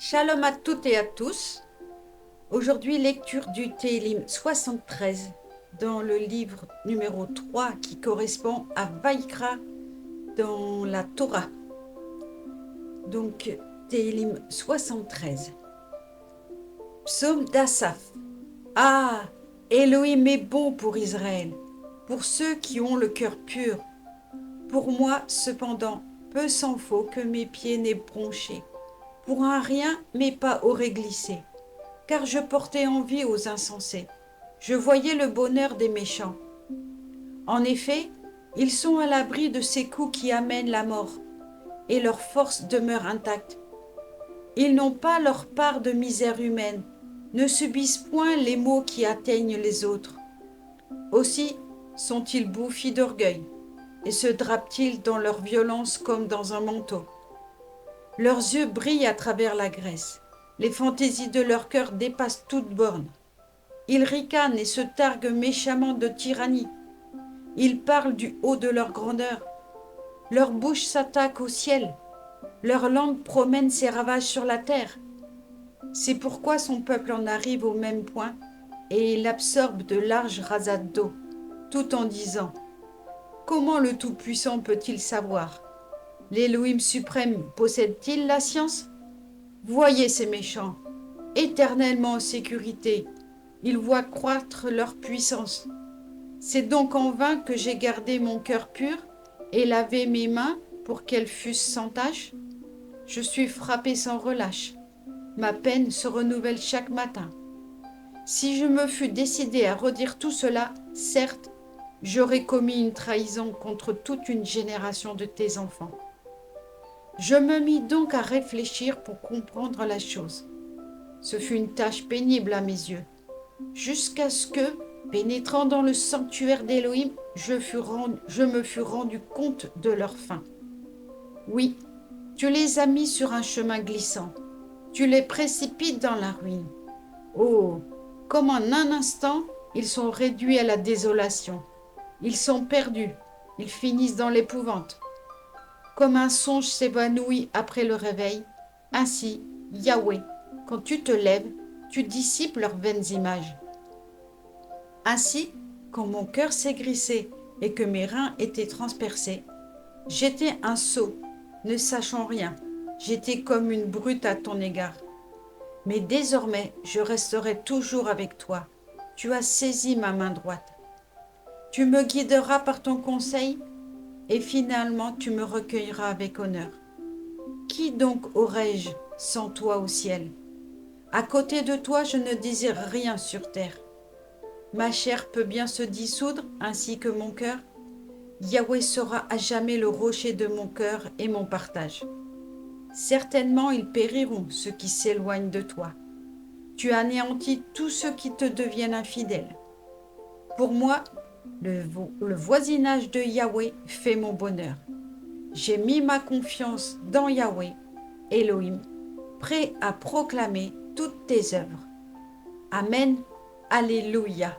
Shalom à toutes et à tous. Aujourd'hui, lecture du Télim 73 dans le livre numéro 3 qui correspond à Vaïkra dans la Torah. Donc, Télim 73. Psaume d'Asaph. Ah, Elohim est bon pour Israël, pour ceux qui ont le cœur pur. Pour moi, cependant, peu s'en faut que mes pieds n'aient bronché. Pour un rien, mes pas auraient glissé. Car je portais envie aux insensés. Je voyais le bonheur des méchants. En effet, ils sont à l'abri de ces coups qui amènent la mort, et leur force demeure intacte. Ils n'ont pas leur part de misère humaine, ne subissent point les maux qui atteignent les autres. Aussi sont-ils bouffis d'orgueil, et se drapent-ils dans leur violence comme dans un manteau. Leurs yeux brillent à travers la graisse. Les fantaisies de leur cœur dépassent toute borne. Ils ricanent et se targuent méchamment de tyrannie. Ils parlent du haut de leur grandeur. Leur bouche s'attaque au ciel. Leur langue promène ses ravages sur la terre. C'est pourquoi son peuple en arrive au même point et il absorbe de larges rasades d'eau, tout en disant « Comment le Tout-Puissant peut-il savoir? L'Élohim suprême possède-t-il la science? Voyez ces méchants, éternellement en sécurité. Ils voient croître leur puissance. C'est donc en vain que j'ai gardé mon cœur pur et lavé mes mains pour qu'elles fussent sans tache. Je suis frappé sans relâche. Ma peine se renouvelle chaque matin. Si je me fus décidé à redire tout cela, certes, j'aurais commis une trahison contre toute une génération de tes enfants. Je me mis donc à réfléchir pour comprendre la chose. Ce fut une tâche pénible à mes yeux, jusqu'à ce que, pénétrant dans le sanctuaire d'Élohim, je me fus rendu compte de leur fin. Oui, tu les as mis sur un chemin glissant, tu les précipites dans la ruine. Oh, comme en un instant, ils sont réduits à la désolation. Ils sont perdus, ils finissent dans l'épouvante. Comme un songe s'évanouit après le réveil, ainsi, Yahweh, quand tu te lèves, tu dissipes leurs vaines images. Ainsi, quand mon cœur s'aigrissait et que mes reins étaient transpercés, j'étais un sot, ne sachant rien. J'étais comme une brute à ton égard. Mais désormais, je resterai toujours avec toi. Tu as saisi ma main droite. Tu me guideras par ton conseil et finalement tu me recueilleras avec honneur. Qui donc aurais-je sans toi au ciel? À côté de toi, je ne désire rien sur terre. Ma chair peut bien se dissoudre, ainsi que mon cœur. Yahweh sera à jamais le rocher de mon cœur et mon partage. Certainement ils périront, ceux qui s'éloignent de toi. Tu anéantis tous ceux qui te deviennent infidèles. Pour moi, le voisinage de Yahweh fait mon bonheur. J'ai mis ma confiance dans Yahweh, Elohim, prêt à proclamer toutes tes œuvres. Amen, Alléluia.